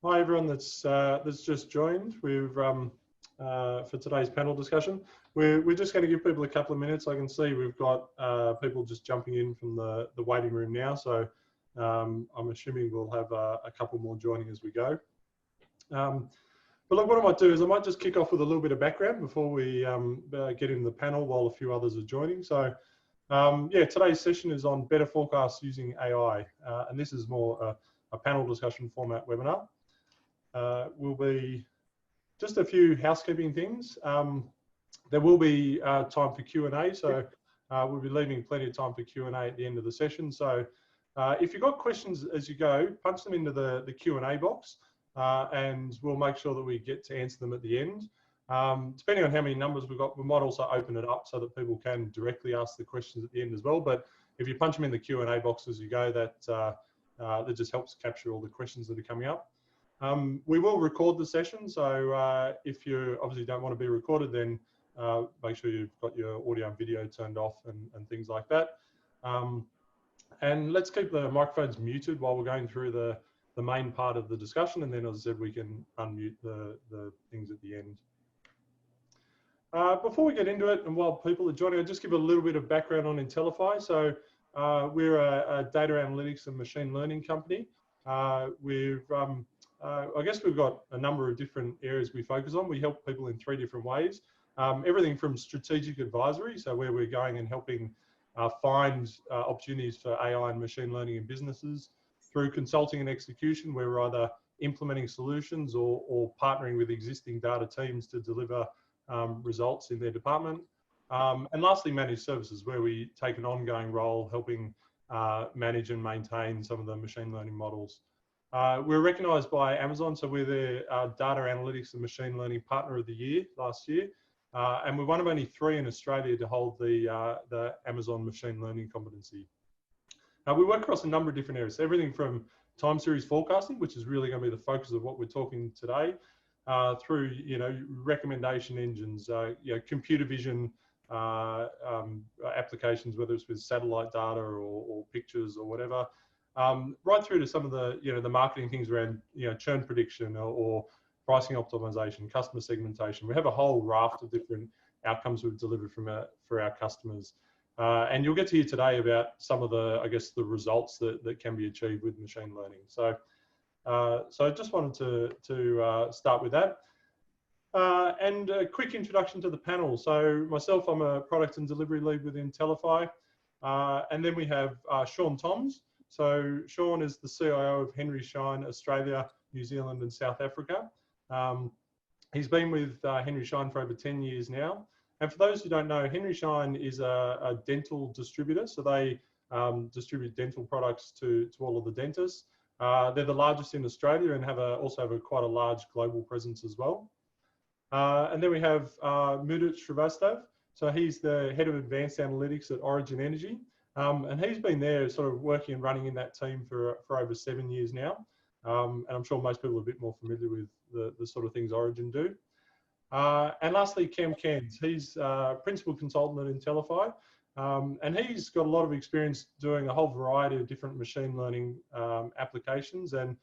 Hi everyone that's just joined. We've for today's panel discussion, we're just going to give people a couple of minutes. I can see we've got people just jumping in from the waiting room now, so I'm assuming we'll have a couple more joining as we go. But look, what I might do is I might just kick off with a little bit of background before we get into the panel while a few others are joining. So yeah, today's session is on better forecasts using AI, and this is more a panel discussion format webinar. Will be just a few housekeeping things. There will be time for Q&A, so we'll be leaving plenty of time for Q&A at the end of the session. So if you've got questions as you go, punch them into the Q&A box, and we'll make sure that we get to answer them at the end. Depending on how many numbers we've got, we might also open it up so that people can directly ask the questions at the end as well. But if you punch them in the Q&A box as you go, that just helps capture all the questions that are coming up. We will record the session, so if you obviously don't want to be recorded, then make sure you've got your audio and video turned off and things like that. And let's keep the microphones muted while we're going through the main part of the discussion, and then, as I said, we can unmute the things at the end. Before we get into it, and while people are joining, I'll just give a little bit of background on Intellify. So we're a data analytics and machine learning company. I guess we've got a number of different areas we focus on. We help people in 3 different ways. Everything from strategic advisory, so where we're going and helping find opportunities for AI and machine learning in businesses, through consulting and execution, where we're either implementing solutions or partnering with existing data teams to deliver results in their department. And lastly, managed services, where we take an ongoing role helping manage and maintain some of the machine learning models. We're recognised by Amazon, so we're their data analytics and machine learning partner of the year last year, and we're one of only 3 in Australia to hold the Amazon machine learning competency. We work across a number of different areas, everything from time series forecasting, which is really going to be the focus of what we're talking today, through recommendation engines, computer vision applications, whether it's with satellite data or pictures or whatever. Right through to some of the the marketing things around churn prediction or pricing optimization, customer segmentation. We have a whole raft of different outcomes we've delivered for our customers, and you'll get to hear today about some of the the results that can be achieved with machine learning. So I just wanted to start with that, and a quick introduction to the panel. So myself, I'm a product and delivery lead within Intellify, and then we have Schein. So Schein is the CIO of Schein, Australia, New Zealand and South Africa. He's been with Schein for over 10 years now. And for those who don't know, Schein is a dental distributor. So they distribute dental products to all of the dentists. They're the largest in Australia and also have quite a large global presence as well. And then we have Mudit Srivastav. So he's the head of advanced analytics at Origin Energy. And he's been there sort of working and running in that team for over 7 years now. And I'm sure most people are a bit more familiar with the sort of things Origin do. And lastly, Cairns. He's principal consultant at Intellify. And he's got a lot of experience doing a whole variety of different machine learning applications. And,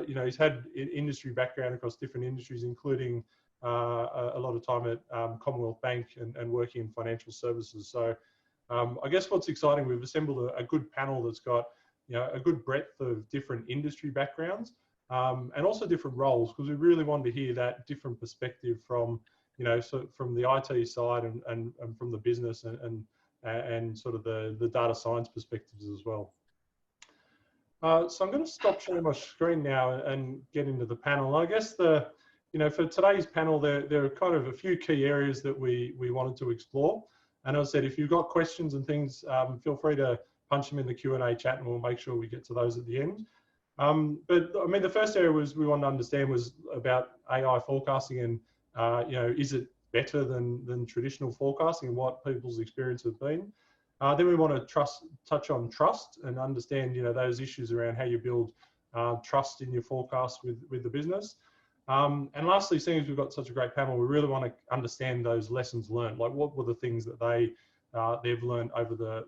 he's had industry background across different industries, including a lot of time at Commonwealth Bank and working in financial services. So I guess what's exciting, we've assembled a good panel that's got a good breadth of different industry backgrounds, and also different roles, because we really wanted to hear that different perspective from so from the IT side and from the business and sort of the data science perspectives as well. So I'm going to stop sharing my screen now and get into the panel. I guess for today's panel, there are kind of a few key areas that we wanted to explore. And as I said, if you've got questions and things, feel free to punch them in the Q&A chat and we'll make sure we get to those at the end. But I mean, the first area we wanted to understand was about AI forecasting and, is it better than traditional forecasting and what people's experience have been. Then we want to touch on trust and understand, those issues around how you build trust in your forecast with the business. And lastly, seeing as we've got such a great panel, we really want to understand those lessons learned. Like, what were the things that they've learned over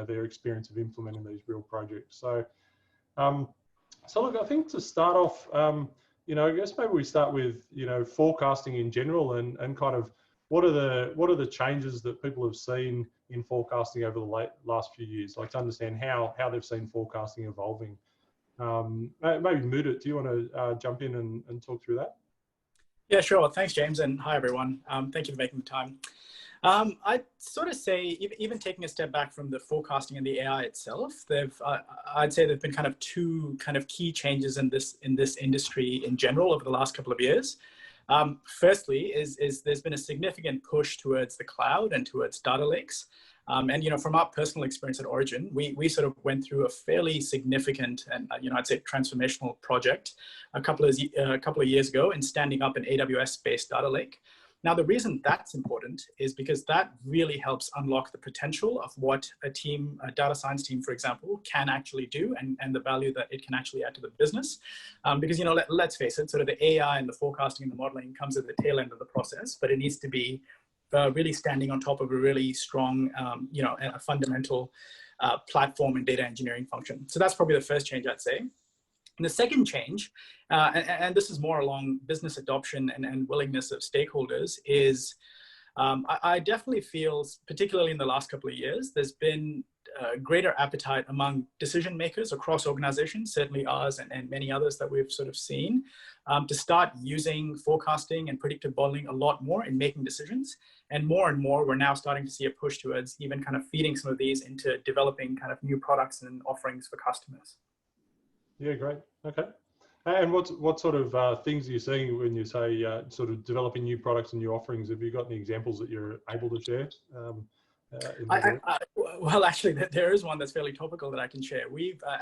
their experience of implementing these real projects. So So look, I think to start off, I guess maybe we start with, forecasting in general and kind of what are the changes that people have seen in forecasting over the last few years, like to understand how they've seen forecasting evolving. Maybe Mudit, do you want to jump in and talk through that? Yeah, sure. Thanks, James, and hi, everyone. Thank you for making the time. I'd sort of say, even taking a step back from the forecasting and the AI itself, I'd say there've been kind of two kind of key changes in this industry in general over the last couple of years. Firstly, is there's been a significant push towards the cloud and towards data lakes. And from our personal experience at Origin, we sort of went through a fairly significant and I'd say transformational project a couple of years ago in standing up an AWS-based data lake. Now, the reason that's important is because that really helps unlock the potential of what a data science team, for example, can actually do and the value that it can actually add to the business. Because, let's face it, sort of the AI and the forecasting and the modeling comes at the tail end of the process, but it needs to be really standing on top of a really strong, a fundamental platform and data engineering function. So that's probably the first change, I'd say. And the second change, and this is more along business adoption and willingness of stakeholders, is I definitely feel, particularly in the last couple of years, there's been greater appetite among decision makers across organizations, certainly ours and many others that we've sort of seen, to start using forecasting and predictive modeling a lot more in making decisions. And more, we're now starting to see a push towards even kind of feeding some of these into developing kind of new products and offerings for customers. Yeah, great. Okay. And what sort of things are you seeing when you say sort of developing new products and new offerings? Have you got any examples that you're able to share? Well, actually, there is one that's fairly topical that I can share.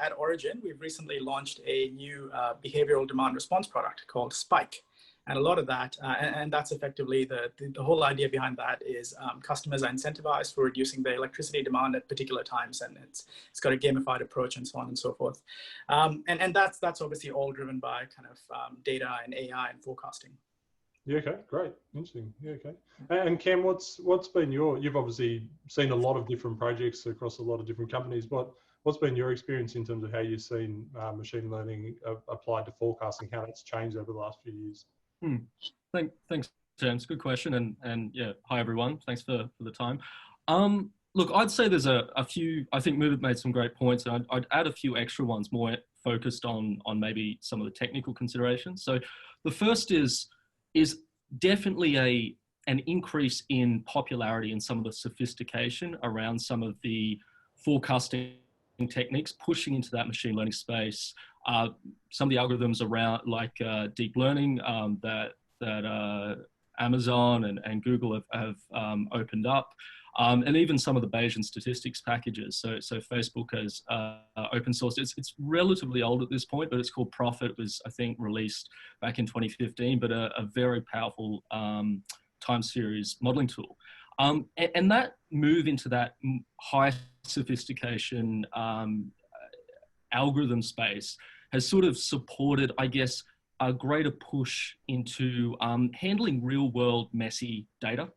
At Origin, we've recently launched a new behavioral demand response product called Spike. And a lot of that, and that's effectively the whole idea behind that is customers are incentivized for reducing their electricity demand at particular times, and it's got a gamified approach and so on and so forth. And that's obviously all driven by kind of data and AI and forecasting. Yeah, okay, great, interesting. Yeah, okay. And Cam, what's been you've obviously seen a lot of different projects across a lot of different companies. What's been your experience in terms of how you've seen machine learning applied to forecasting, how that's changed over the last few years? Thanks, James. Good question. And yeah, hi everyone. Thanks for the time. Look, I'd say there's a few. I think Mudit made some great points, and I'd add a few extra ones more focused on maybe some of the technical considerations. So the first is definitely an increase in popularity and some of the sophistication around some of the forecasting techniques, pushing into that machine learning space. Some of the algorithms around like deep learning that Amazon and Google have opened up, and even some of the Bayesian statistics packages. So Facebook has open sourced. It's relatively old at this point, but it's called Prophet. It was, I think, released back in 2015, but a very powerful time series modeling tool. And that move into that high sophistication algorithm space has sort of supported, I guess, a greater push into handling real world messy data,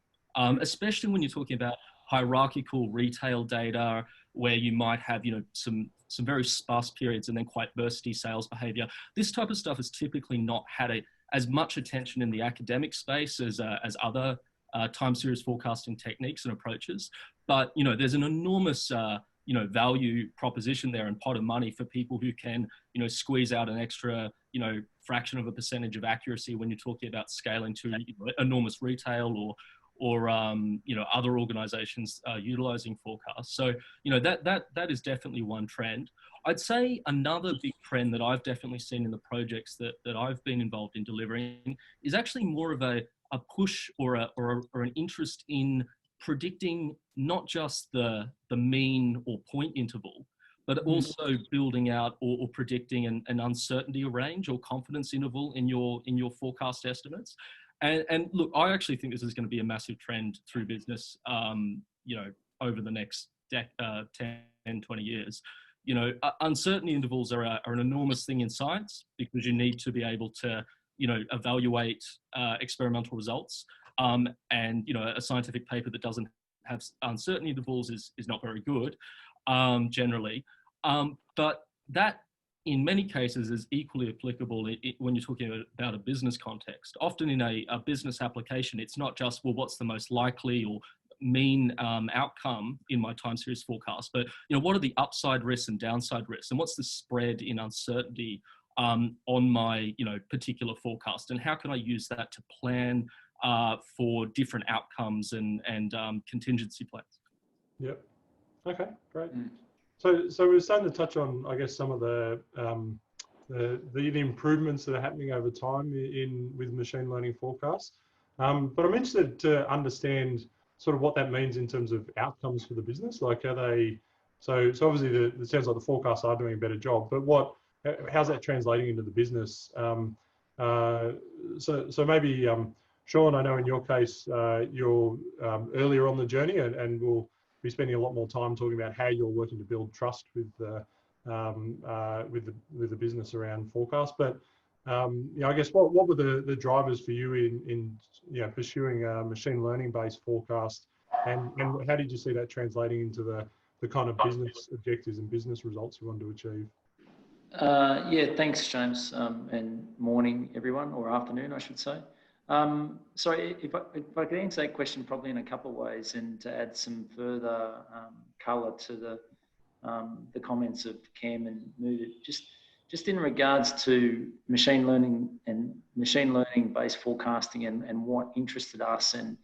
especially when you're talking about hierarchical retail data where you might have, some very sparse periods and then quite bursty sales behavior. This type of stuff has typically not had as much attention in the academic space as other time series forecasting techniques and approaches. But, there's an enormous value proposition there and pot of money for people who can, squeeze out an extra, fraction of a percentage of accuracy when you're talking about scaling to enormous retail or other organizations utilizing forecasts. So, that is definitely one trend. I'd say another big trend that I've definitely seen in the projects that I've been involved in delivering is actually more of a push or an interest in predicting not just the mean or point interval, but also building out or predicting an uncertainty range or confidence interval in your forecast estimates. And look, I actually think this is going to be a massive trend through business, over the next 10, 20 years. Uncertainty intervals are an enormous thing in science because you need to be able to, evaluate experimental results. And, a scientific paper that doesn't have uncertainty intervals is not very good, generally. But that in many cases is equally applicable when you're talking about a business context. Often in a business application, it's not just, well, what's the most likely or mean outcome in my time series forecast, but what are the upside risks and downside risks, and what's the spread in uncertainty on my particular forecast, and how can I use that to plan for different outcomes and contingency plans. Yep. Okay, great. So we're starting to touch on, I guess, some of the improvements that are happening over time with machine learning forecasts. But I'm interested to understand sort of what that means in terms of outcomes for the business. Like, are they, so obviously it sounds like the forecasts are doing a better job, but how's that translating into the business? So maybe, Sean, I know in your case, you're earlier on the journey, and we'll be spending a lot more time talking about how you're working to build trust with the business around forecast. But I guess what were the drivers for you in pursuing a machine learning based forecast, and how did you see that translating into the kind of business objectives and business results you want to achieve? Yeah, thanks, James, and morning, everyone, or afternoon, I should say. So if I could answer that question probably in a couple of ways, and to add some further colour to the comments of Cam and Mudit, just in regards to machine learning and machine learning based forecasting and what interested us, and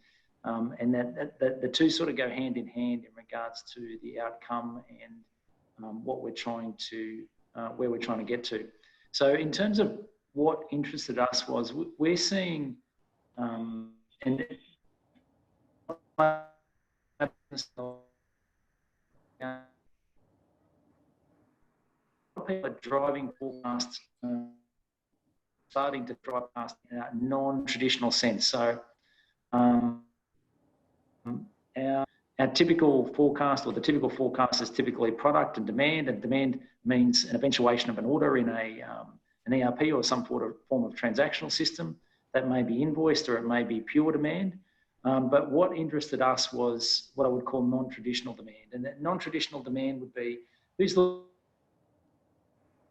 that the two sort of go hand in hand in regards to the outcome and what we're trying to where we're trying to get to. So in terms of what interested us was we're seeing and people are driving forecasts, starting to drive past in a non-traditional sense. So our typical forecast, or the typical forecast, is typically product and demand means an eventuation of an order in an ERP or some form of transactional system that may be invoiced, or it may be pure demand. But what interested us was what I would call non-traditional demand. And that non-traditional demand would be who's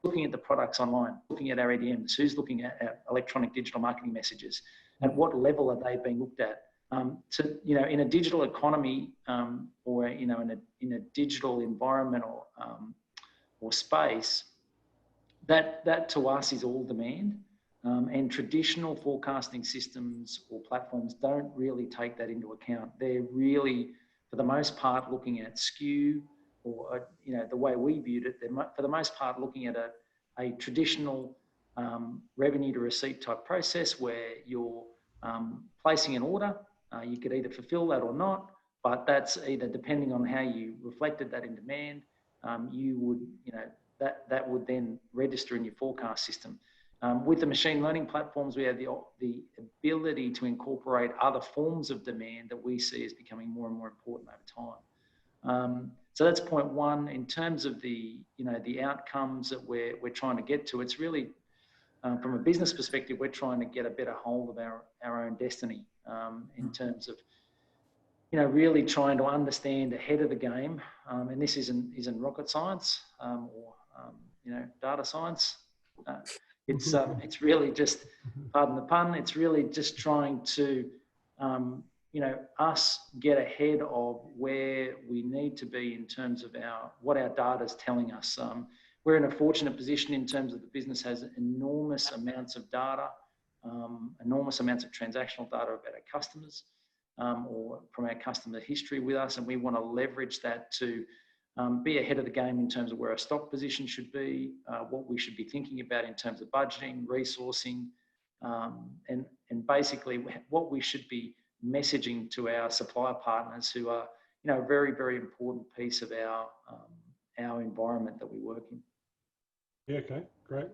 looking at the products online, looking at our EDMs, who's looking at our electronic digital marketing messages, at what level are they being looked at? In a digital economy, or in a digital environment or space, that to us is all demand. And traditional forecasting systems or platforms don't really take that into account. They're really, for the most part, looking at SKU, or the way we viewed it, they're for the most part looking at a traditional revenue to receipt type process, where you're placing an order. You could either fulfill that or not, but that's either depending on how you reflected that in demand. You would, that would then register in your forecast system. With the machine learning platforms, we have the ability to incorporate other forms of demand that we see as becoming more and more important over time. So that's point one. In terms of the outcomes that we're trying to get to, it's really from a business perspective, we're trying to get a better hold of our own destiny, in terms of really trying to understand ahead of the game. And this isn't rocket science or data science. It's really just, pardon the pun, it's really just trying to us get ahead of where we need to be in terms of what our data is telling us. We're in a fortunate position in terms of the business has enormous amounts of data, enormous amounts of transactional data about our customers, or from our customer history with us, and we want to leverage that to be ahead of the game in terms of where our stock position should be, what we should be thinking about in terms of budgeting, resourcing, and basically what we should be messaging to our supplier partners, who are a very, very important piece of our environment that we work in. Yeah, okay, great.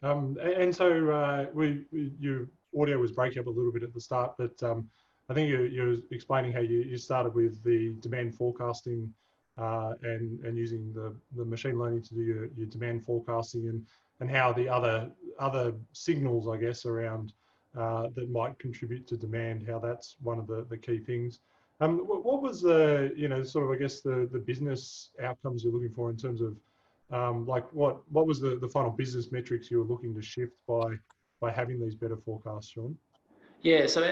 And so your audio was breaking up a little bit at the start, but I think you're explaining how you started with the demand forecasting and using the machine learning to do your demand forecasting, and how the other signals, I guess, around that might contribute to demand, how that's one of the key things. What was the sort of, I guess, the business outcomes you're looking for in terms of Like what was the final business metrics you were looking to shift by having these better forecasts, Sean? Yeah, so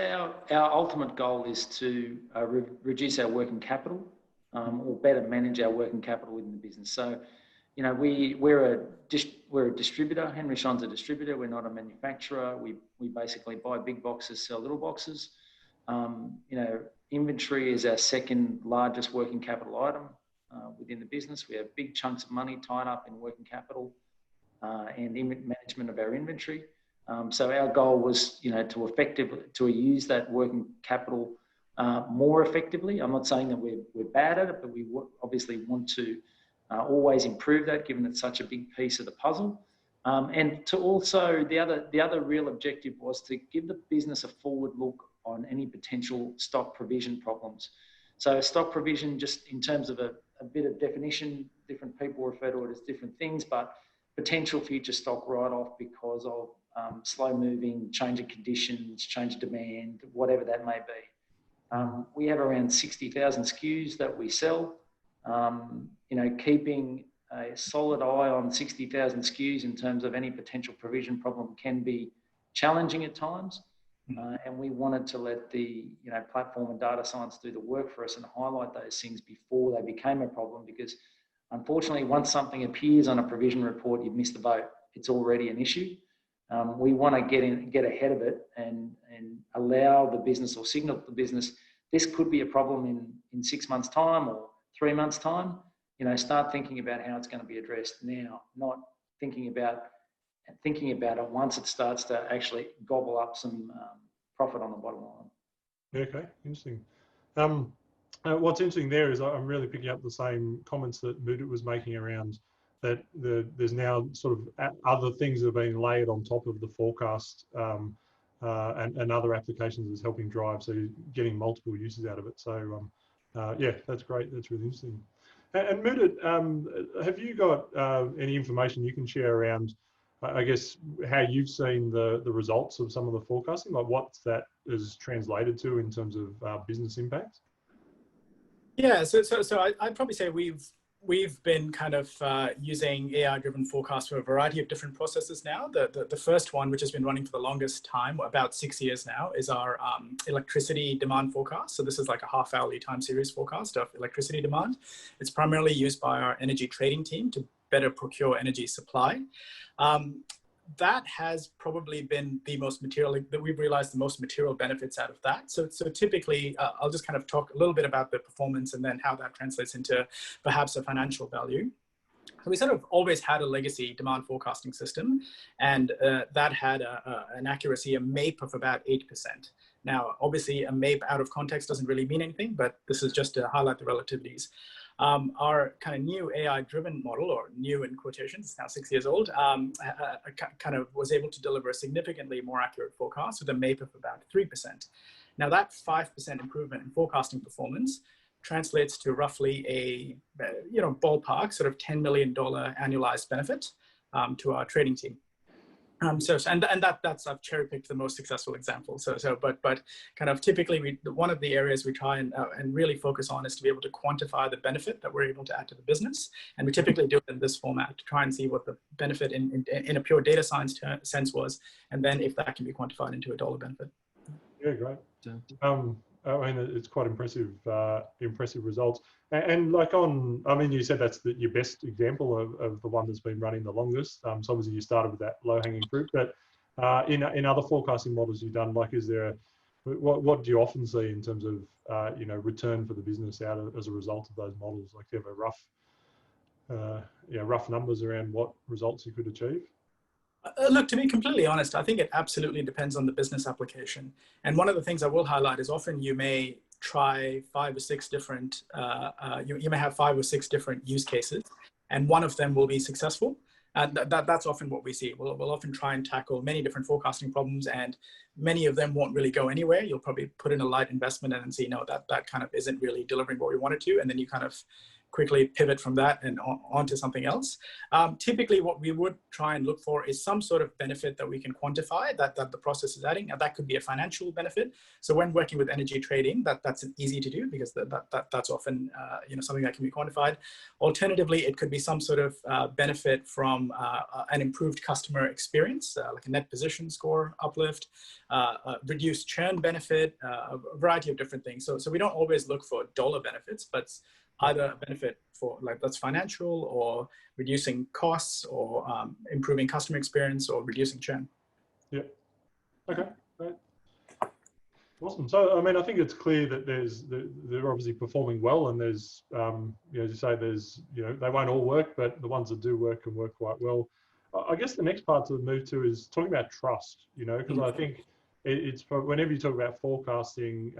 our ultimate goal is to reduce our working capital or better manage our working capital within the business. So, you know, we're a distributor. Henry Schein's a distributor. We're not a manufacturer. We basically buy big boxes, sell little boxes. You know, inventory is our second largest working capital item within the business. We have big chunks of money tied up in working capital and management of our inventory. So our goal was, you know, to use that working capital more effectively. I'm not saying that we're bad at it, but we obviously want to always improve that, given it's such a big piece of the puzzle. And to also, the other real objective was to give the business a forward look on any potential stock provision problems. So stock provision, just in terms of a bit of definition, different people refer to it as different things, but potential future stock write-off because of slow moving, change of conditions, change of demand, whatever that may be. We have around 60,000 SKUs that we sell. You know, keeping a solid eye on 60,000 SKUs in terms of any potential provision problem can be challenging at times. And we wanted to let the, you know, platform and data science do the work for us and highlight those things before they became a problem, because unfortunately, once something appears on a provision report, you've missed the boat. It's already an issue. We want to get ahead of it and allow the business, or signal to the business, this could be a problem in 6 months' time or 3 months' time. You know, start thinking about how it's going to be addressed now, not thinking about it once it starts to actually gobble up some profit on the bottom line. Okay, interesting. What's interesting there is I'm really picking up the same comments that Mudit was making around that there's now sort of other things that are being layered on top of the forecast and other applications is helping drive, so you're getting multiple uses out of it. So yeah, that's great. That's really interesting. And Mudit, have you got any information you can share around, I guess, how you've seen the results of some of the forecasting, like what that is translated to in terms of business impact? Yeah, so I'd probably say we've been kind of using AI-driven forecasts for a variety of different processes now. The first one, which has been running for the longest time, about 6 years now, is our electricity demand forecast. So this is like a half-hourly time series forecast of electricity demand. It's primarily used by our energy trading team to better procure energy supply. That has probably been the most material, that we've realized the most material benefits out of that. So typically, I'll just kind of talk a little bit about the performance and then how that translates into perhaps a financial value. So we sort of always had a legacy demand forecasting system, and that had an accuracy, a MAPE of about 8%. Now, obviously, a MAPE out of context doesn't really mean anything, but this is just to highlight the relativities. Our kind of new AI-driven model, or new in quotations, it's now 6 years old, kind of was able to deliver a significantly more accurate forecast with a MAPE of about 3%. Now that 5% improvement in forecasting performance translates to roughly a, you know, ballpark sort of $10 million annualized benefit to our trading team. That's I've cherry picked the most successful example. But kind of typically one of the areas we try and really focus on is to be able to quantify the benefit that we're able to add to the business, and we typically do it in this format to try and see what the benefit in a pure data science sense was, and then if that can be quantified into a dollar benefit. Yeah, great. I mean, it's quite impressive results. And like I mean, you said that's your best example of the one that's been running the longest. So obviously you started with that low-hanging fruit, but in other forecasting models you've done, like, what do you often see in terms of you know, return for the business as a result of those models? Like, do you have rough numbers around what results you could achieve? Look, to be completely honest, I think it absolutely depends on the business application. And one of the things I will highlight is often you may try 5 or 6 different, you may have 5 or 6 different use cases, and one of them will be successful. And that's often what we see. We'll often try and tackle many different forecasting problems, and many of them won't really go anywhere. You'll probably put in a light investment and then see, no, that kind of isn't really delivering what we wanted to. And then you kind of quickly pivot from that and onto something else. Typically, what we would try and look for is some sort of benefit that we can quantify that the process is adding, and that could be a financial benefit. So when working with energy trading, that's easy to do because that's often something that can be quantified. Alternatively, it could be some sort of benefit from an improved customer experience, like a net position score uplift, reduced churn benefit, a variety of different things. So we don't always look for dollar benefits, but either a benefit for that's financial, or reducing costs, or improving customer experience, or reducing churn. Yeah. Okay. Great. Awesome. So, I mean, I think it's clear that they're obviously performing well, and there's, as you say, there's, they won't all work, but the ones that do work can work quite well. I guess the next part to move to is talking about trust, because I think it's whenever you talk about forecasting,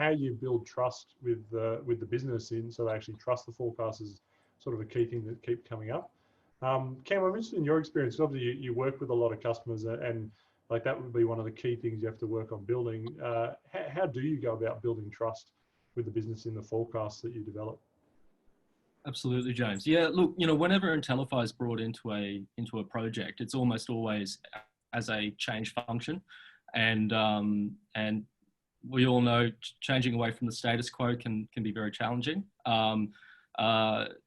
how you build trust with the business so they actually trust the forecast is sort of a key thing that keeps coming up. Cam, I'm interested in your experience. Obviously, you work with a lot of customers, and like that would be one of the key things you have to work on building. How do you go about building trust with the business in the forecasts that you develop? Absolutely, James. Yeah, look, whenever Intellify is brought into a project, it's almost always as a change function, and we all know changing away from the status quo can be very challenging,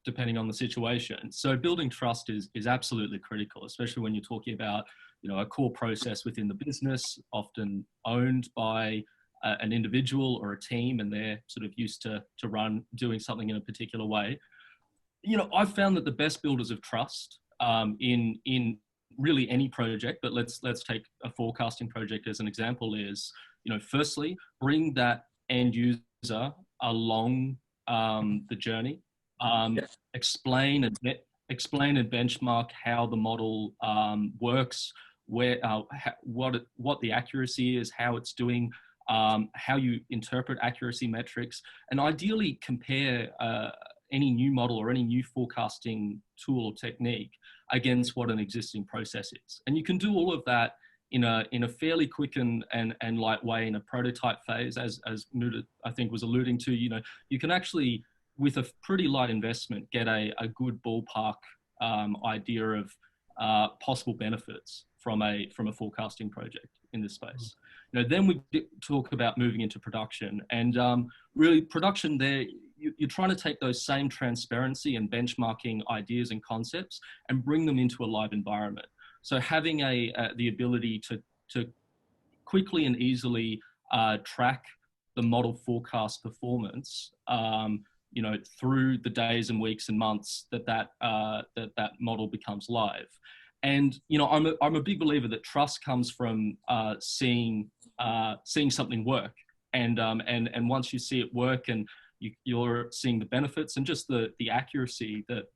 depending on the situation. So building trust is absolutely critical, especially when you're talking about a core process within the business, often owned by an individual or a team, and they're sort of used to doing something in a particular way. I've found that the best builders of trust in really any project, but let's take a forecasting project as an example, is, firstly, bring that end user along the journey, explain and benchmark how the model works, what the accuracy is, how it's doing, how you interpret accuracy metrics, and ideally compare any new model or any new forecasting tool or technique against what an existing process is. And you can do all of that in a fairly quick and light way in a prototype phase, as Mudit, I think, was alluding to. You can actually, with a pretty light investment, get a good ballpark idea of possible benefits from a forecasting project in this space. Then we talk about moving into production, and really production there, you're trying to take those same transparency and benchmarking ideas and concepts and bring them into a live environment. So having the ability to quickly and easily track the model forecast performance, through the days and weeks and months that model becomes live. And I'm a big believer that trust comes from seeing something work, and once you see it work and you're seeing the benefits and just the accuracy that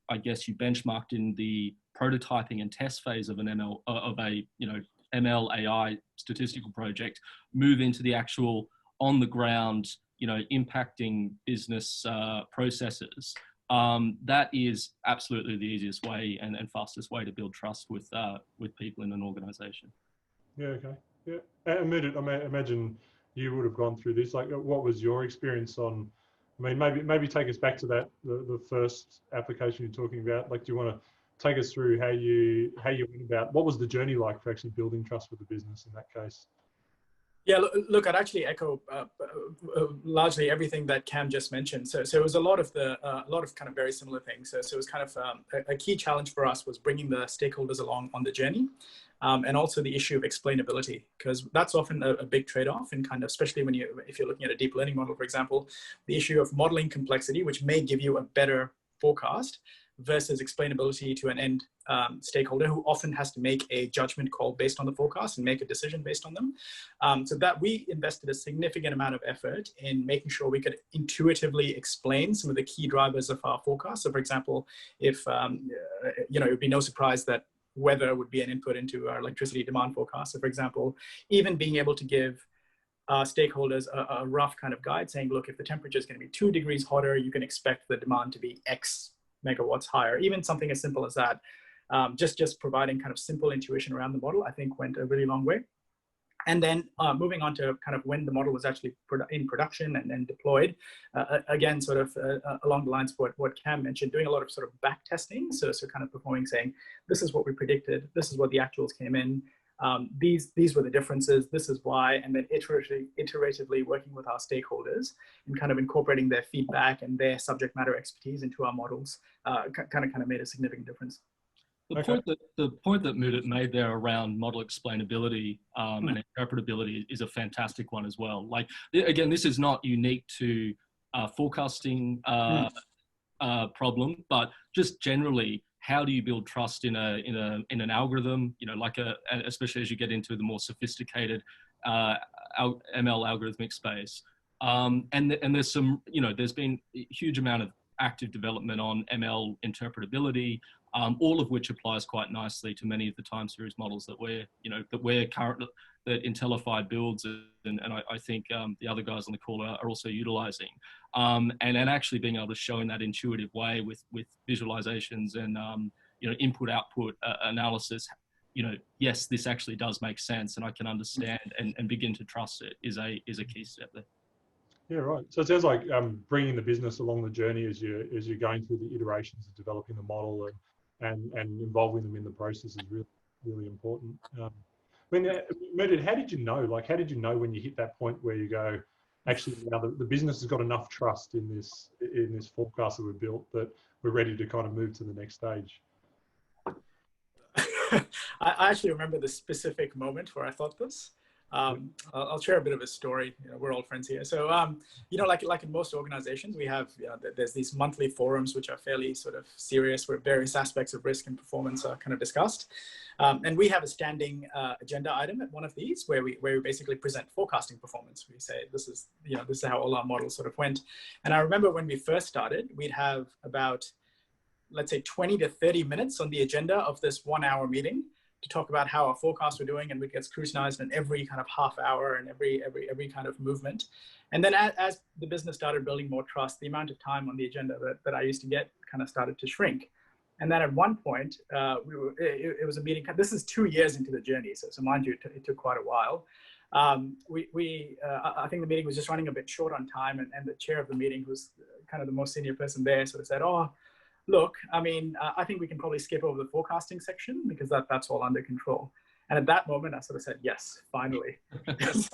I guess you benchmarked in the prototyping and test phase of ML AI statistical project, move into the actual on the ground, impacting business processes. That is absolutely the easiest way and fastest way to build trust with people in an organization. Yeah. Okay. Yeah. And Mudit, I imagine you would have gone through this. Like, what was your experience on? I mean, maybe take us back to that the first application you're talking about. Like, do you want to take us through how you went about? What was the journey like for actually building trust with the business in that case? Yeah, look, I'd actually echo largely everything that Cam just mentioned. So it was a lot of kind of very similar things. So it was kind of a key challenge for us was bringing the stakeholders along on the journey, and also the issue of explainability, because that's often a big trade-off, and kind of especially if you're looking at a deep learning model, for example, the issue of modeling complexity, which may give you a better forecast, versus explainability to an end stakeholder who often has to make a judgment call based on the forecast and make a decision based on them. So that we invested a significant amount of effort in making sure we could intuitively explain some of the key drivers of our forecast. So for example, if, it would be no surprise that weather would be an input into our electricity demand forecast. So for example, even being able to give stakeholders a rough kind of guide saying, look, if the temperature is going to be 2 degrees hotter, you can expect the demand to be X megawatts higher. Even something as simple as that, just providing kind of simple intuition around the model, I think went a really long way. And then moving on to kind of when the model was actually in production and then deployed, again, sort of along the lines of what Cam mentioned, doing a lot of sort of back testing. So kind of performing, saying, this is what we predicted, this is what the actuals came in, these were the differences, this is why, and then iteratively working with our stakeholders and kind of incorporating their feedback and their subject matter expertise into our models kind of made a significant difference. The point that Mudit made there around model explainability and interpretability is a fantastic one as well. Like, again, this is not unique to forecasting problem, but just generally, how do you build trust in an algorithm? You know, like especially as you get into the more sophisticated ML algorithmic space. And there's some, you know, there's been a huge amount of active development on ML interpretability. All of which applies quite nicely to many of the time series models that that Intellify builds, and I think the other guys on the call are also utilizing, and actually being able to show in that intuitive way with visualizations and you know, input output analysis. You know, yes, this actually does make sense, and I can understand and begin to trust it is a key step there. Yeah, right. So it sounds like bringing the business along the journey as you're going through the iterations of developing the model and involving them in the process is really, really important. I mean, Mudit, how did you know? Like, how did you know when you hit that point where you go, actually, now the business has got enough trust in this forecast that we've built that we're ready to kind of move to the next stage? I actually remember the specific moment where I thought this. I'll share a bit of a story. You know, we're all friends here. So, you know, like in most organizations, we have, there's these monthly forums, which are fairly sort of serious, where various aspects of risk and performance are kind of discussed. And we have a standing agenda item at one of these where we basically present forecasting performance. We say, this is how all our models sort of went. And I remember when we first started, we'd have about, let's say, 20 to 30 minutes on the agenda of this 1 hour meeting to talk about how our forecasts were doing, and we'd get scrutinized in every kind of half hour and every kind of movement. And then as the business started building more trust, the amount of time on the agenda that I used to get kind of started to shrink. And then at one point, it was a meeting. This is 2 years into the journey, so mind you, it took quite a while. I think the meeting was just running a bit short on time, and the chair of the meeting, who's kind of the most senior person there, sort of said, "Oh, look, I mean, I think we can probably skip over the forecasting section because that's all under control." And at that moment, I sort of said, yes, finally. Because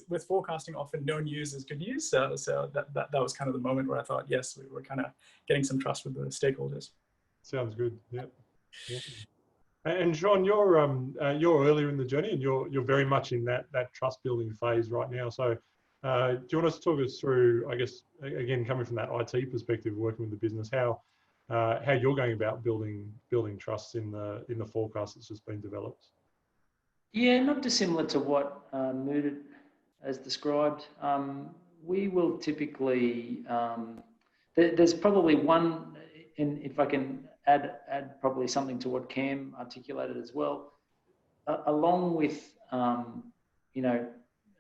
with forecasting, often no news is good news. So that was kind of the moment where I thought, yes, we were kind of getting some trust with the stakeholders. Sounds good. Yep. And Schein, you're earlier in the journey, and you're very much in that trust building phase right now. So do you want us to talk us through, I guess, again, coming from that IT perspective, working with the business, how you're going about building trust in the forecast that's just been developed? Yeah, not dissimilar to what Mudit has described. We will typically, there's probably one, and if I can add probably something to what Cam articulated as well, along with, you know,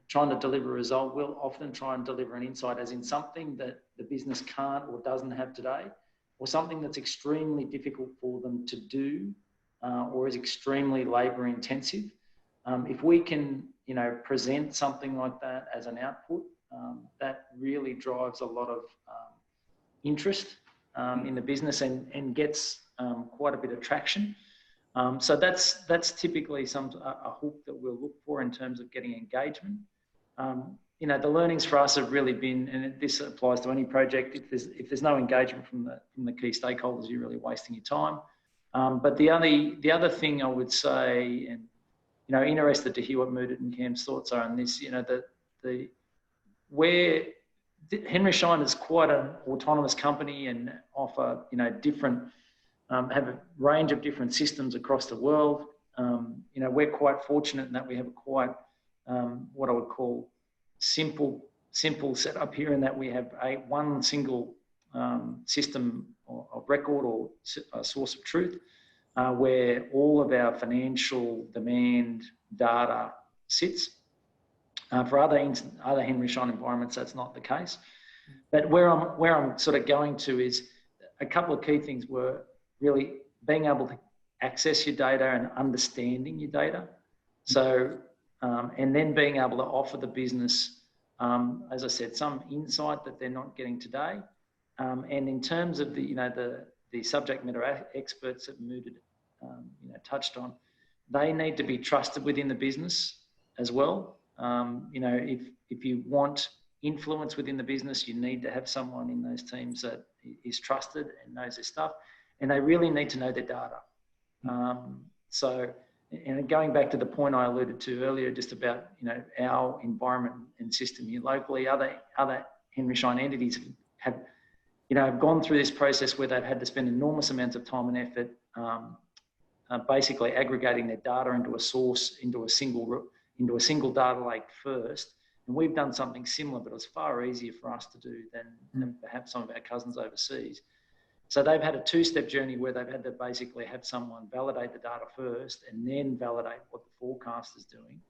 trying to deliver a result, we'll often try and deliver an insight as in something that the business can't or doesn't have today, or something that's extremely difficult for them to do, or is extremely labour intensive. If we can, you know, present something like that as an output, that really drives a lot of interest in the business and gets quite a bit of traction. So that's typically a hook that we'll look for in terms of getting engagement. You know, the learnings for us have really been, and this applies to any project, if there's no engagement from the key stakeholders, you're really wasting your time. But the other thing I would say, and you know, interested to hear what Mudit and Cam's thoughts are on this, you know, where Henry Schein is quite an autonomous company and offer, you know, different, have a range of different systems across the world. You know, we're quite fortunate in that we have a quite, what I would call simple setup here, in that we have one single system of record or a source of truth, where all of our financial demand data sits. For other Henry Schein environments, that's not the case. But where I'm sort of going to is a couple of key things were really being able to access your data and understanding your data. So, and then being able to offer the business, as I said, some insight that they're not getting today. And in terms of the subject matter experts that Mudit touched on, they need to be trusted within the business as well. If you want influence within the business, you need to have someone in those teams that is trusted and knows their stuff, and they really need to know their data. So, and going back to the point I alluded to earlier, just about our environment and system here locally, other Henry Schein entities have gone through this process where they've had to spend enormous amounts of time and effort, basically aggregating their data into a source, into a single data lake first. And we've done something similar, but it was far easier for us to do than perhaps some of our cousins overseas. So they've had a two-step journey where they've had to basically have someone validate the data first and then validate what the forecast is doing.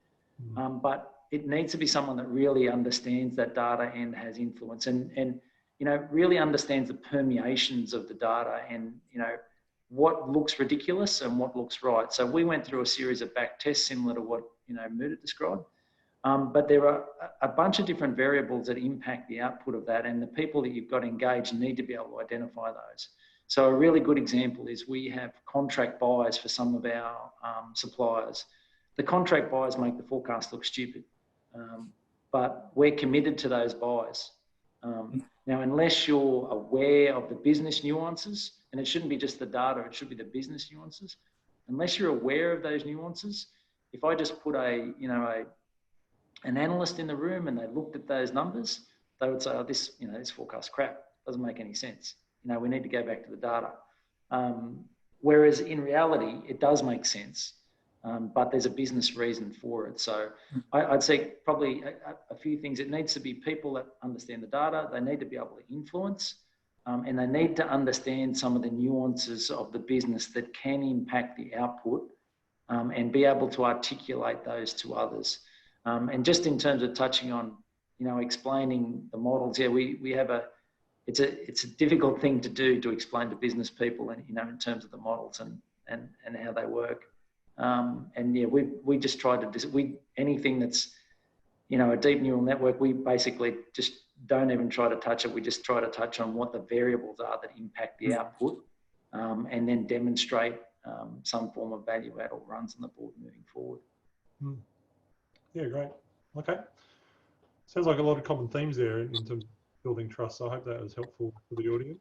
But it needs to be someone that really understands that data and has influence and really understands the permeations of the data and, what looks ridiculous and what looks right. So we went through a series of back tests similar to what, Mudit described. But there are a bunch of different variables that impact the output of that, and the people that you've got engaged need to be able to identify those. So a really good example is we have contract buys for some of our suppliers. The contract buys make the forecast look stupid, but we're committed to those buys. Now, unless you're aware of the business nuances, and it shouldn't be just the data, it should be the business nuances. Unless you're aware of those nuances, if I just put an analyst in the room and they looked at those numbers, they would say, oh, this forecast crap, doesn't make any sense. We need to go back to the data. Whereas in reality, it does make sense, but there's a business reason for it. So I'd say probably a few things. It needs to be people that understand the data. They need to be able to influence, and they need to understand some of the nuances of the business that can impact the output, and be able to articulate those to others. And just in terms of touching on, explaining the models, we have it's a difficult thing to do, to explain to business people and, in terms of the models and how they work. We just try to, anything that's, a deep neural network, we basically just don't even try to touch it. We just try to touch on what the variables are that impact the output, and then demonstrate some form of value add or runs on the board moving forward. Yeah, great. Okay. Sounds like a lot of common themes there in terms of building trust. So I hope that was helpful for the audience.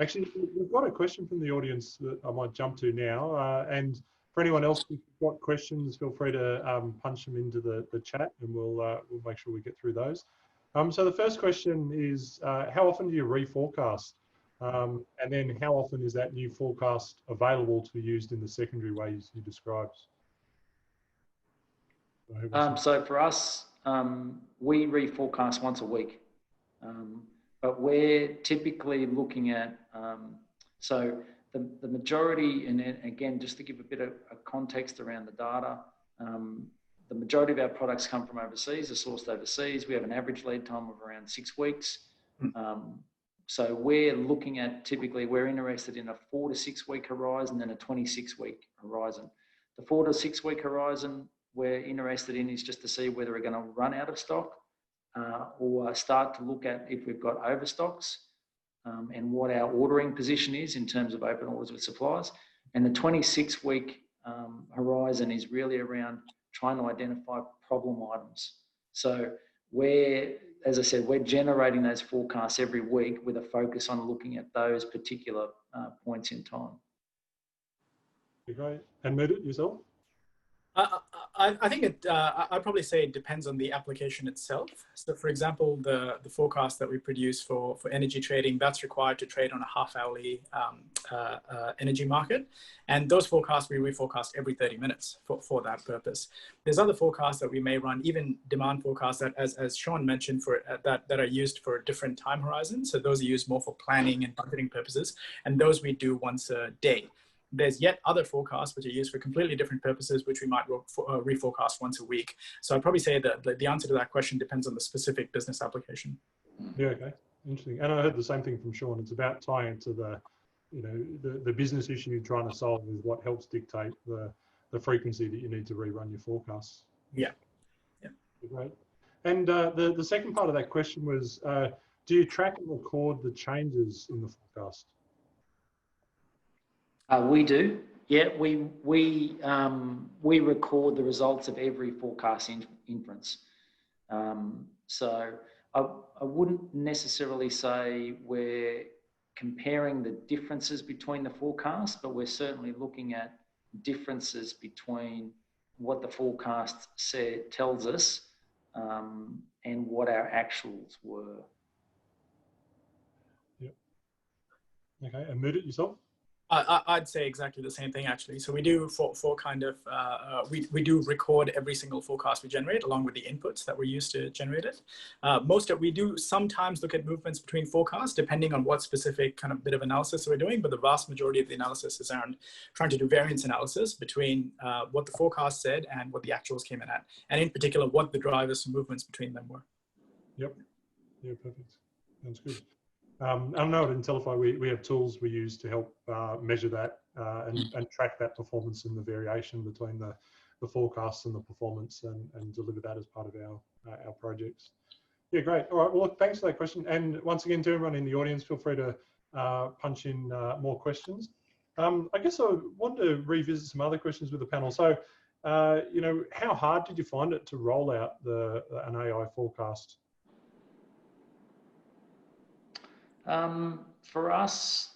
Actually, we've got a question from the audience that I might jump to now. And for anyone else who's got questions, feel free to punch them into the chat, and we'll make sure we get through those. So the first question is, how often do you reforecast? And then how often is that new forecast available to be used in the secondary ways you described? So for us, we reforecast once a week, but we're typically looking at, so the majority, and again, just to give a bit of a context around the data, the majority of our products come from overseas, are sourced overseas. We have an average lead time of around 6 weeks. So we're looking at, typically, we're interested in a 4 to 6 week horizon and a 26 week horizon. The 4 to 6 week horizon we're interested in is just to see whether we're going to run out of stock, or start to look at if we've got overstocks, and what our ordering position is in terms of open orders with suppliers. And the 26 week horizon is really around trying to identify problem items. So as I said, we're generating those forecasts every week with a focus on looking at those particular points in time. Great. And Mudit, yourself? I think I'd probably say it depends on the application itself. So for example, the forecast that we produce for energy trading, that's required to trade on a half-hourly energy market. And those forecasts, we reforecast every 30 minutes for that purpose. There's other forecasts that we may run, even demand forecasts that, as Sean mentioned, that are used for different time horizons. So those are used more for planning and budgeting purposes. And those we do once a day. There's yet other forecasts which are used for completely different purposes, which we might reforecast once a week. So I'd probably say that the answer to that question depends on the specific business application. Yeah, okay, interesting. And I heard the same thing from Sean. It's about tying it to the business issue you're trying to solve is what helps dictate the the frequency that you need to rerun your forecasts. Yeah. Yeah. Great. And the second part of that question was, do you track and record the changes in the forecast? We do. Yeah, we record the results of every forecast inference. So I wouldn't necessarily say we're comparing the differences between the forecasts, but we're certainly looking at differences between what the forecast tells us and what our actuals were. Yep. Okay, and Mudit, yourself? I'd say exactly the same thing, actually. So we do for kind of, we do record every single forecast we generate along with the inputs that were used to generate it. We do sometimes look at movements between forecasts depending on what specific kind of bit of analysis we're doing, but the vast majority of the analysis is around trying to do variance analysis between what the forecast said and what the actuals came in at, and in particular, what the drivers for movements between them were. Yep. Yeah, perfect. Sounds good. I know at Intellify we have tools we use to help measure that and track that performance and the variation between the forecasts and the performance and deliver that as part of our projects. Yeah, great. All right. Well, look, thanks for that question. And once again, to everyone in the audience, feel free to punch in more questions. I guess I want to revisit some other questions with the panel. So, you know, how hard did you find it to roll out an AI forecast? For us,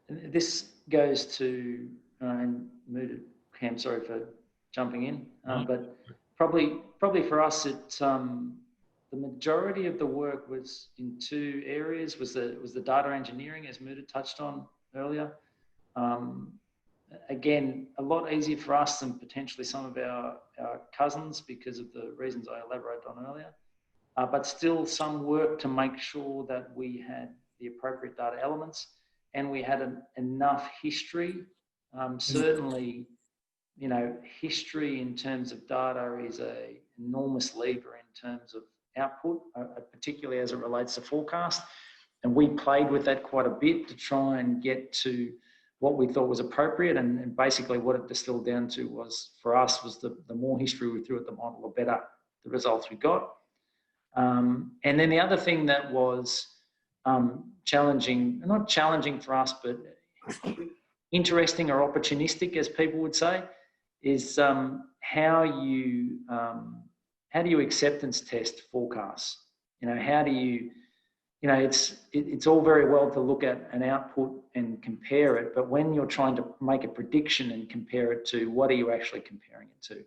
this goes to, and Cam, sorry for jumping in, but probably for us, the majority of the work was in two areas. Was the data engineering, as Mudit touched on earlier. Again, a lot easier for us than potentially some of our cousins because of the reasons I elaborated on earlier. But still some work to make sure that we had the appropriate data elements and we had enough history. Certainly, you know, history in terms of data is an enormous lever in terms of output, particularly as it relates to forecast. And we played with that quite a bit to try and get to what we thought was appropriate. And basically what it distilled down to was, for us, was the more history we threw at the model, the better the results we got. And then the other thing that was challenging, not challenging for us, but interesting or opportunistic, as people would say, is how do you acceptance test forecasts? You know, how do you know, it's all very well to look at an output and compare it, but when you're trying to make a prediction and compare it to, what are you actually comparing it to?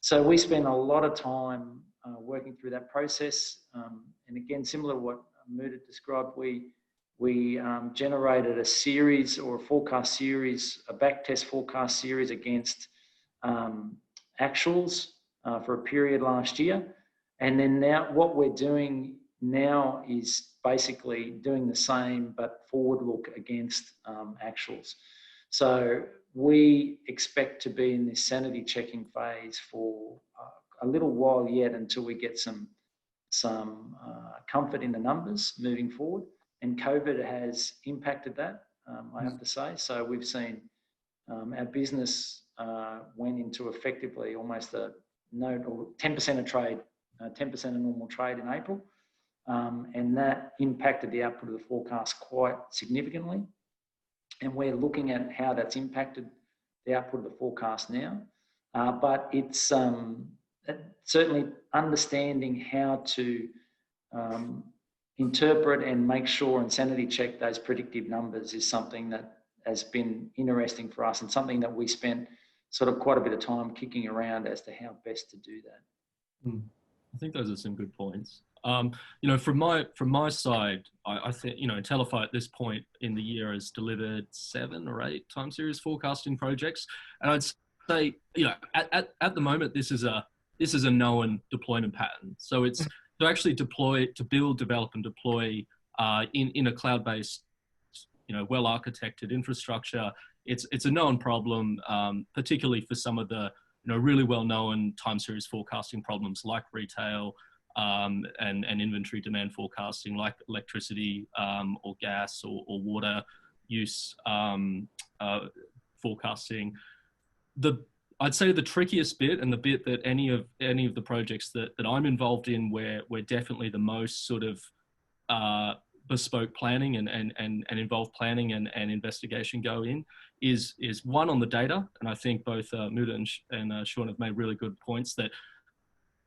So we spend a lot of time working through that process. And again, similar to what Mudit described, we generated a series or a forecast series, a backtest forecast series against actuals for a period last year. And then now what we're doing now is basically doing the same, but forward look against actuals. So we expect to be in this sanity checking phase for a little while yet, until we get some comfort in the numbers moving forward. And COVID has impacted that, I have to say. So we've seen our business went into effectively almost a 10% of trade, 10% of normal trade in April. And that impacted the output of the forecast quite significantly. And we're looking at how that's impacted the output of the forecast now. But it's certainly understanding how to interpret and make sure and sanity check those predictive numbers is something that has been interesting for us, and something that we spent sort of quite a bit of time kicking around as to how best to do that. I think those are some good points. You know, from my side, I think, you know, Intellify at this point in the year has delivered 7 or 8 time series forecasting projects, and I'd say, you know, at the moment this is a known deployment pattern. So it's to actually build, develop, and deploy in a cloud-based, you know, well-architected infrastructure. It's a known problem, particularly for some of the, you know, really well-known time series forecasting problems like retail and inventory demand forecasting, like electricity or gas or water use forecasting. I'd say the trickiest bit, and the bit that any of the projects that I'm involved in, where definitely the most sort of bespoke planning and involved planning and investigation go in, is one on the data. And I think both Mudit and Schein have made really good points that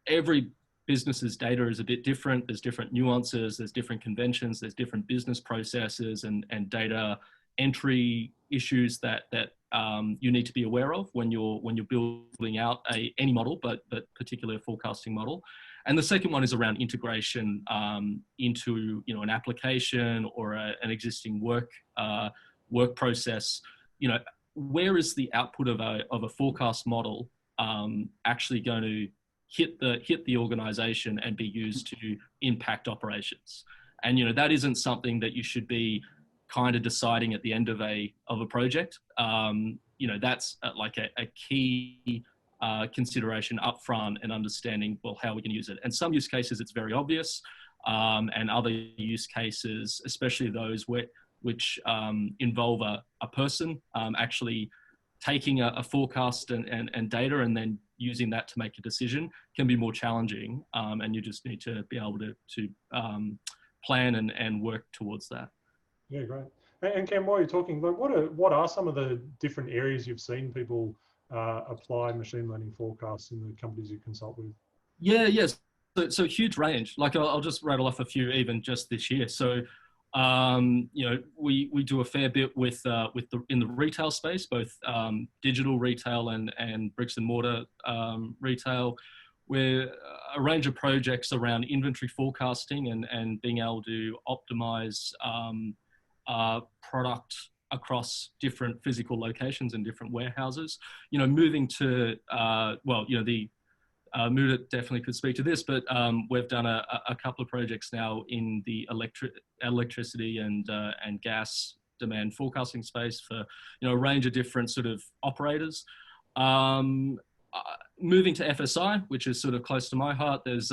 every business's data is a bit different. There's different nuances, there's different conventions, there's different business processes and data entry issues that you need to be aware of when you're building out any model, but particularly a forecasting model. And the second one is around integration into an application or an existing work process. Where is the output of a forecast model actually going to hit the organization and be used to impact operations? And that isn't something that you should be kind of deciding at the end of a project. That's like a key consideration up front, and understanding, well, how we can use it. And some use cases it's very obvious, and other use cases, especially those which involve a person actually taking a forecast and data and then using that to make a decision, can be more challenging, and you just need to be able to plan and work towards that. Yeah, great. And Cam, while you're talking, like, what are some of the different areas you've seen people apply machine learning forecasts in the companies you consult with? Yes. So huge range. Like I'll just rattle off a few, even just this year. So we do a fair bit in the retail space, both digital retail and bricks and mortar retail, where a range of projects around inventory forecasting and being able to optimize product across different physical locations and different warehouses. Moving to Mudit definitely could speak to this, but we've done a couple of projects now in the electricity and gas demand forecasting space for a range of different sort of operators. Moving to FSI, which is sort of close to my heart, there's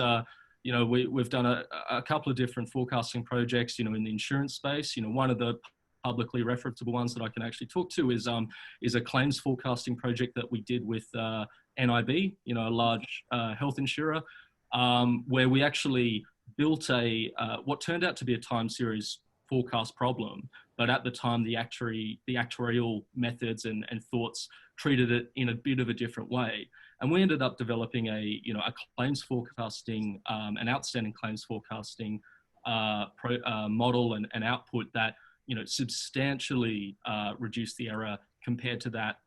we've done a couple of different forecasting projects in the insurance space. One of the publicly referenceable ones that I can actually talk to is a claims forecasting project that we did with NIB, a large health insurer, where we actually built what turned out to be a time series forecast problem, but at the time the actuarial methods and thoughts treated it in a bit of a different way, and we ended up developing a claims forecasting, an outstanding claims forecasting model and output that substantially reduced the error compared to that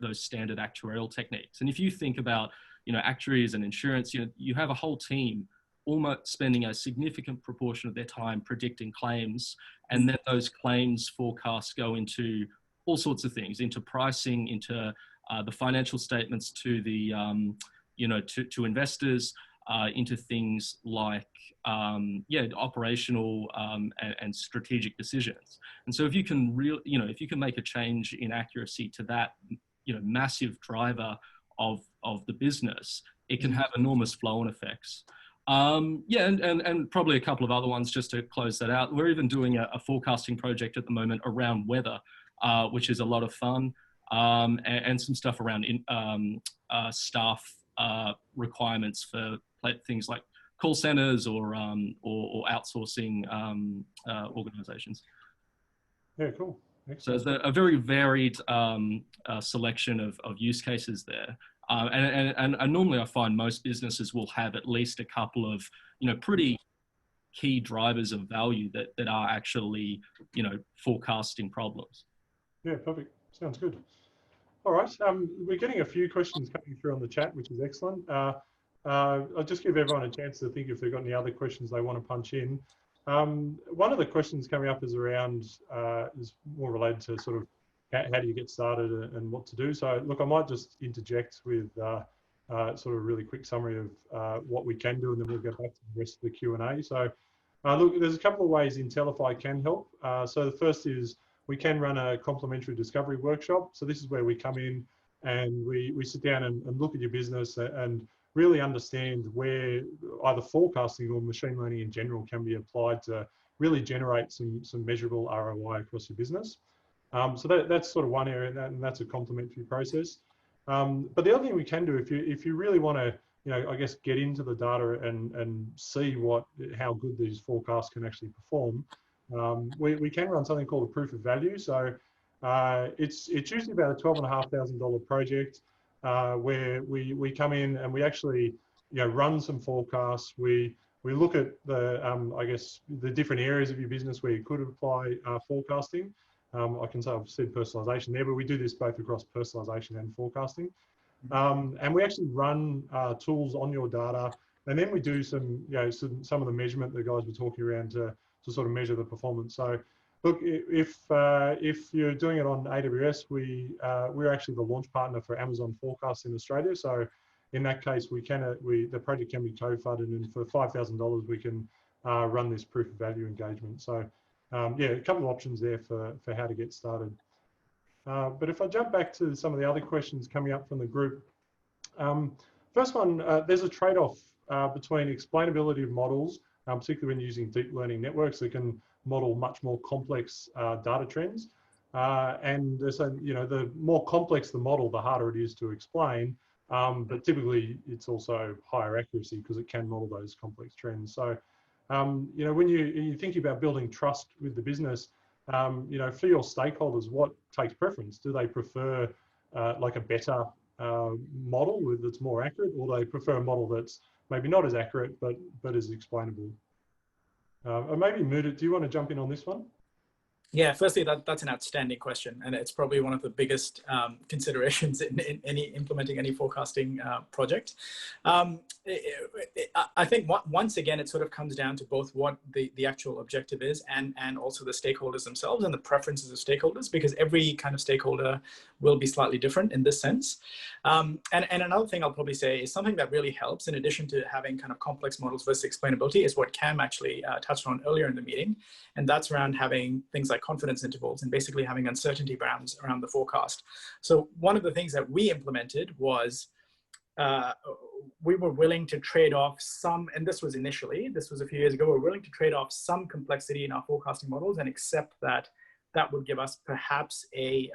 those standard actuarial techniques. And if you think about actuaries and insurance, you have a whole team almost spending a significant proportion of their time predicting claims, and then those claims forecasts go into all sorts of things, into pricing, into the financial statements to the to investors, into things like operational and strategic decisions. And so if you can if you can make a change in accuracy to that massive driver of the business, it can have enormous flow-on effects. And probably a couple of other ones just to close that out. We're even doing a forecasting project at the moment around weather, which is a lot of fun, and some stuff around staff requirements for things like call centers or outsourcing organizations. Yeah, cool. Excellent. So there's a very varied selection of use cases there. And normally I find most businesses will have at least a couple of, pretty key drivers of value that are actually, forecasting problems. Yeah, perfect. Sounds good. All right. We're getting a few questions coming through on the chat, which is excellent. I'll just give everyone a chance to think if they've got any other questions they want to punch in. One of the questions coming up is around, is more related to sort of how do you get started and what to do. So look, I might just interject with sort of a really quick summary of what we can do, and then we'll go back to the rest of the Q&A. So look, there's a couple of ways Intellify can help. So the first is we can run a complimentary discovery workshop. So this is where we come in and we sit down and look at your business and really understand where either forecasting or machine learning in general can be applied to really generate some measurable ROI across your business. So that's sort of one area, and that's a complimentary process. But the other thing we can do, if you really want to, I guess, get into the data and see how good these forecasts can actually perform, we can run something called a proof of value. So it's usually about a $12,500 project where we come in and we actually run some forecasts. We look at I guess the different areas of your business where you could apply forecasting. I can say I've said personalization there, but we do this both across personalization and forecasting. And we actually run tools on your data, and then we do some of the measurement the guys were talking around to sort of measure the performance. So look, if you're doing it on AWS, we're actually the launch partner for Amazon Forecast in Australia. So in that case, the project can be co-funded, and for $5,000 we can run this proof of value engagement. So yeah, a couple of options there for how to get started. But if I jump back to some of the other questions coming up from the group, first one, there's a trade-off between explainability of models, particularly when using deep learning networks that can model much more complex data trends. And so, the more complex the model, the harder it is to explain. But typically, it's also higher accuracy because it can model those complex trends. So, when you think about building trust with the business, for your stakeholders, what takes preference? Do they prefer like a better model that's more accurate, or they prefer a model that's maybe not as accurate but is explainable? Or maybe Mudit, do you want to jump in on this one? Yeah, firstly, that's an outstanding question, and it's probably one of the biggest considerations in implementing any forecasting project. I think once again, it sort of comes down to both what the actual objective is and also the stakeholders themselves and the preferences of stakeholders, because every kind of stakeholder will be slightly different in this sense. And another thing I'll probably say is something that really helps, in addition to having kind of complex models versus explainability, is what Cam actually touched on earlier in the meeting, and that's around having things like confidence intervals and basically having uncertainty bounds around the forecast. So one of the things that we implemented was we were willing to trade off some, and this was a few years ago, we're willing to trade off some complexity in our forecasting models and accept that would give us perhaps a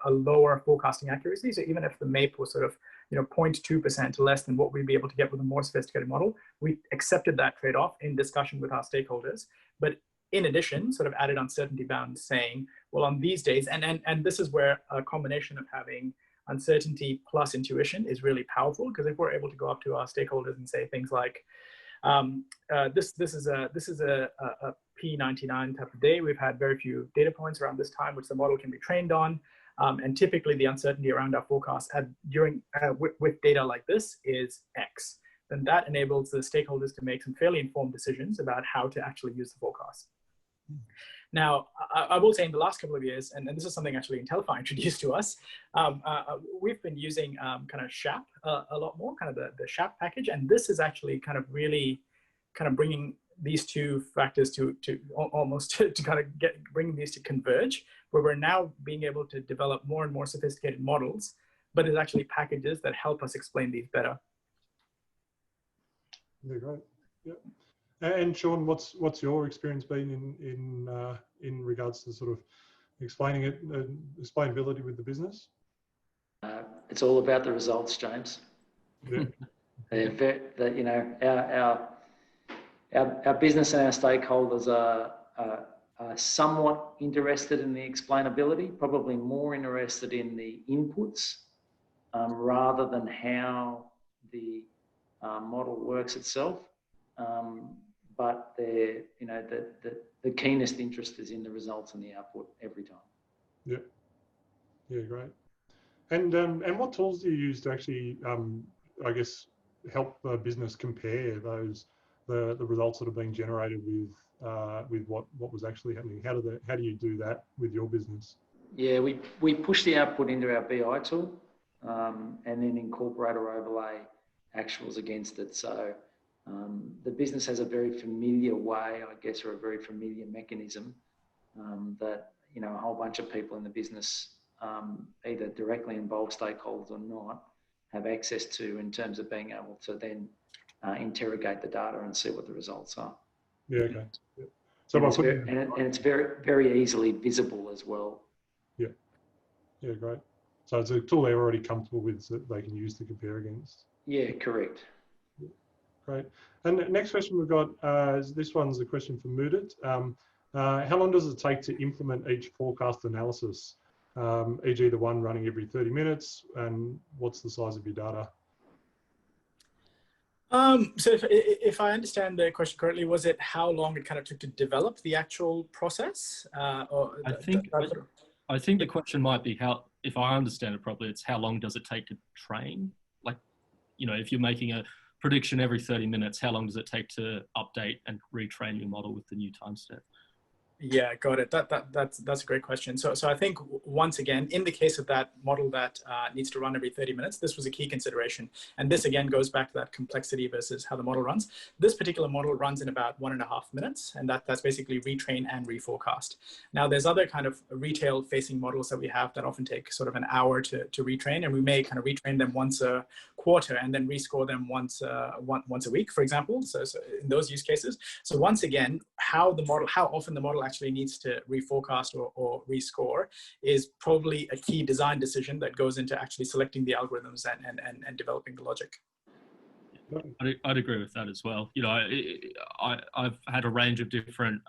lower forecasting accuracy. So even if the MAPE was sort of 0.2% less than what we'd be able to get with a more sophisticated model, we accepted that trade-off in discussion with our stakeholders. But in addition, sort of added uncertainty bounds, saying, well, on these days, and this is where a combination of having uncertainty plus intuition is really powerful, because if we're able to go up to our stakeholders and say things like, this is a P99 type of day. We've had very few data points around this time, which the model can be trained on. And typically the uncertainty around our forecast with data like this is X. Then that enables the stakeholders to make some fairly informed decisions about how to actually use the forecast. Now, I will say in the last couple of years, and this is something actually Intellify introduced to us, we've been using kind of SHAP a lot more, kind of the SHAP package. And this is actually kind of really kind of bringing these two factors to almost to kind of bringing these to converge, where we're now being able to develop more and more sophisticated models, but there's actually packages that help us explain these better. Yeah, great. Yep. And Sean, what's your experience been in regards to sort of explaining explainability with the business? It's all about the results, James. Yeah. Our business and our stakeholders are somewhat interested in the explainability, probably more interested in the inputs rather than how the model works itself. But the keenest interest is in the results and the output every time. Yeah. Yeah, great. And what tools do you use to actually, I guess, help the business compare the results that are being generated with what was actually happening? How do you do that with your business? Yeah, we push the output into our BI tool and then incorporate or overlay actuals against it. So the business has a very familiar way, I guess, or a very familiar mechanism that a whole bunch of people in the business, either directly involved stakeholders or not, have access to, in terms of being able to then interrogate the data and see what the results are. Yeah, okay. Yeah. So and it's very, very easily visible as well. Yeah. Yeah, great. So it's a tool they're already comfortable with that they can use to compare against. Yeah, correct. Great. And the next question we've got, this one's a question for Mudit. How long does it take to implement each forecast analysis, e.g. the one running every 30 minutes, and what's the size of your data? So if I understand the question correctly, was it how long it kind of took to develop the actual process? I think the question might be how, if I understand it properly, it's how long does it take to train? Like, you know, if you're making a prediction every 30 minutes, how long does it take to update and retrain your model with the new time step? Yeah, got it. That's a great question. So I think once again, in the case of that model that needs to run every 30 minutes, this was a key consideration. And this again goes back to that complexity versus how the model runs. This particular model runs in about 1.5 minutes, and that's basically retrain and reforecast. Now there's other kind of retail facing models that we have that often take sort of an hour to retrain, and we may kind of retrain them once a quarter and then rescore them once a week, for example. So in those use cases. So once again, how often the model actually needs to reforecast or rescore is probably a key design decision that goes into actually selecting the algorithms and developing the logic. I'd agree with that as well. You know, I've had a range of different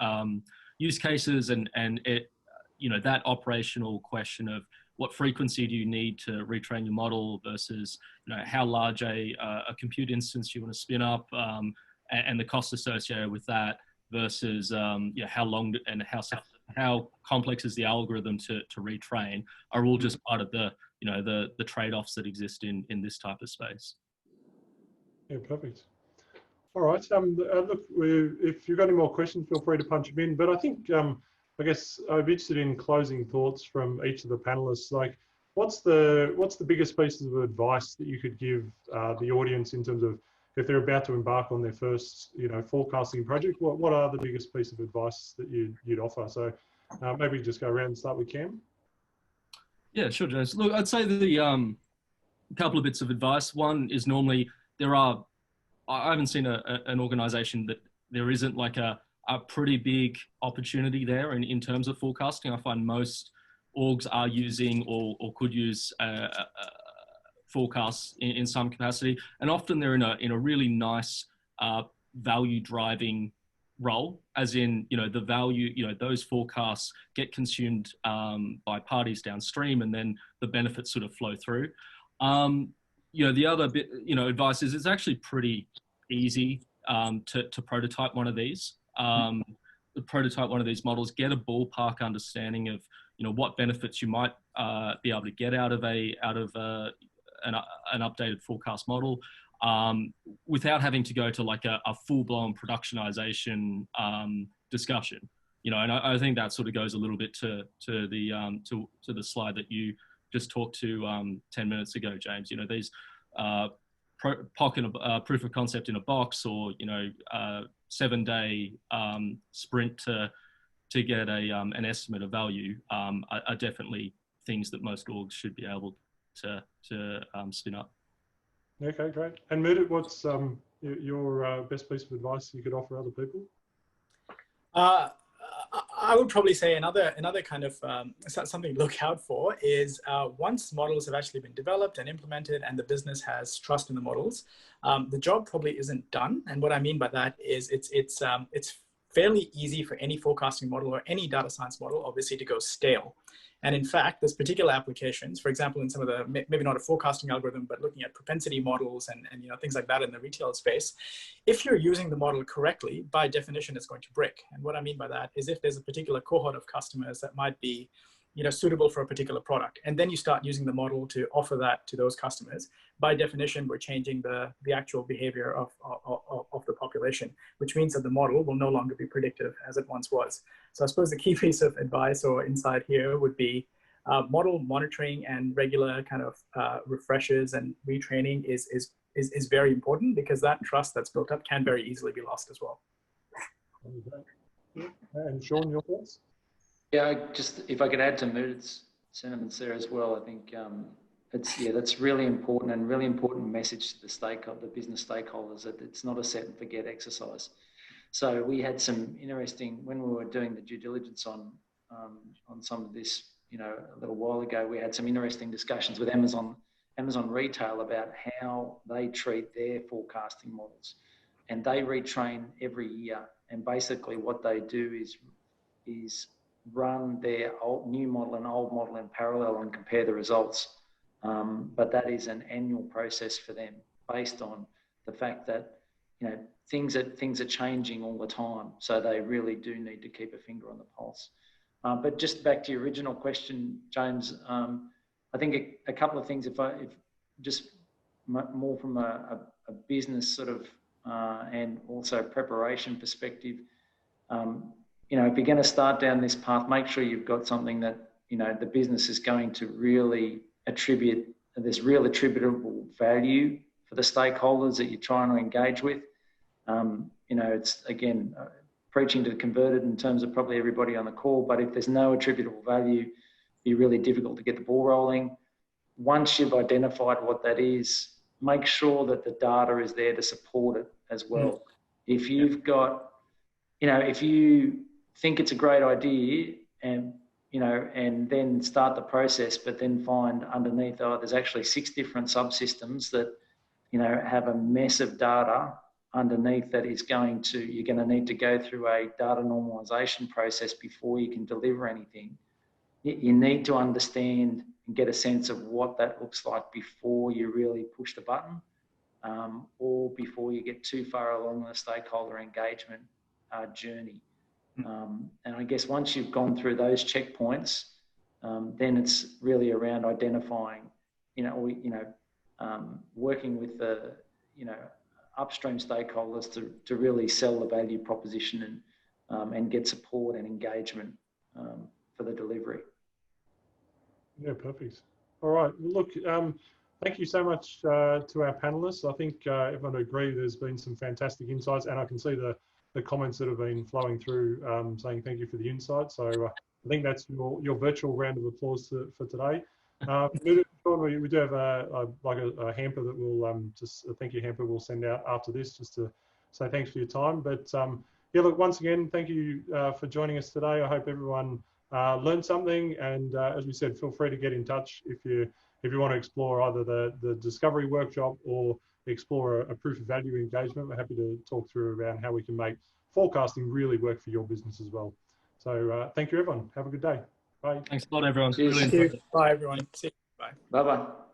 use cases, and it, you know, that operational question of what frequency do you need to retrain your model versus, you know, how large a compute instance you want to spin up, and the cost associated with that versus you know, how long and how complex is the algorithm to retrain are all just part of the, you know, the trade-offs that exist in this type of space. Yeah, perfect. All right. Look, if you've got any more questions, feel free to punch them in. But I think, I guess I'd be interested in closing thoughts from each of the panelists. Like, what's the biggest pieces of advice that you could give the audience in terms of if they're about to embark on their first, you know, forecasting project? What are the biggest piece of advice that you'd offer? So maybe just go around and start with Cam. Yeah, sure, James. Look, I'd say the couple of bits of advice. One is normally I haven't seen an organization that there isn't like a pretty big opportunity there in terms of forecasting. I find most orgs are using or could use forecasts in some capacity, and often they're in a really nice value driving role, as in, you know, the value, you know, those forecasts get consumed by parties downstream, and then the benefits sort of flow through. You know, the other bit, you know, advice is it's actually pretty easy to prototype one of these. Prototype one of these models, get a ballpark understanding of, you know, what benefits you might be able to get out of an updated forecast model, without having to go to like a full-blown productionization discussion. You know, and I think that sort of goes a little bit to the slide that you just talked to 10 minutes ago, James. You know, these proof of concept in a box, or, you know, 7-day sprint to get an estimate of value are definitely things that most orgs should be able to spin up. Okay, great. And Mudit, what's your best piece of advice you could offer other people? I would probably say another kind of something to look out for is once models have actually been developed and implemented and the business has trust in the models, the job probably isn't done. And what I mean by that is it's fairly easy for any forecasting model or any data science model, obviously, to go stale. And in fact, there's particular applications, for example, in some of the, maybe not a forecasting algorithm, but looking at propensity models and you know, things like that in the retail space. If you're using the model correctly, by definition, it's going to break. And what I mean by that is if there's a particular cohort of customers that might be, you know, suitable for a particular product, and then you start using the model to offer that to those customers, by definition, we're changing the actual behavior of the population, which means that the model will no longer be predictive as it once was. So I suppose the key piece of advice or insight here would be model monitoring and regular kind of refreshes and retraining is very important, because that trust that's built up can very easily be lost as well. And Sean, your thoughts? Yeah, if I could add to Mudit's sentiments there as well, I think that's really important, and really important message to the business stakeholders, that it's not a set and forget exercise. So we had some interesting, when we were doing the due diligence on some of this you know, a little while ago, we had some interesting discussions with Amazon Retail about how they treat their forecasting models, and they retrain every year. And basically, what they do is run their new model and old model in parallel and compare the results. But that is an annual process for them, based on the fact that, you know, things are changing all the time. So they really do need to keep a finger on the pulse. But just back to your original question, James, I think a couple of things, if just more from a business sort of and also preparation perspective, you know, if you're going to start down this path, make sure you've got something that, you know, the business is going to really attribute, there's real attributable value for the stakeholders that you're trying to engage with. You know, it's, again, preaching to the converted in terms of probably everybody on the call, but if there's no attributable value, it'd be really difficult to get the ball rolling. Once you've identified what that is, make sure that the data is there to support it as well. If you've got, you know, if you think it's a great idea and, you know, and then start the process, but then find underneath, oh, there's actually 6 different subsystems that, you know, have a mess of data underneath that is going to, you're going to need to go through a data normalization process before you can deliver anything. You need to understand and get a sense of what that looks like before you really push the button, or before you get too far along the stakeholder engagement journey. And I guess once you've gone through those checkpoints, then it's really around identifying, you know, working with the, you know, upstream stakeholders to really sell the value proposition and get support and engagement for the delivery. Yeah, perfect. All right. Well, look, thank you so much to our panelists. I think everyone would agree there's been some fantastic insights, and I can see the comments that have been flowing through saying thank you for the insight. So I think that's your virtual round of applause for today. We do have a hamper that we'll just a thank you hamper we'll send out after this, just to say thanks for your time. But yeah, look, once again, thank you for joining us today. I hope everyone learned something, and as we said, feel free to get in touch if you want to explore either the discovery workshop or explore a proof of value engagement. We're happy to talk through around how we can make forecasting really work for your business as well. So thank you, everyone. Have a good day. Bye. Thanks a lot, everyone. Thank you. Bye, everyone. See you. Bye. Bye-bye.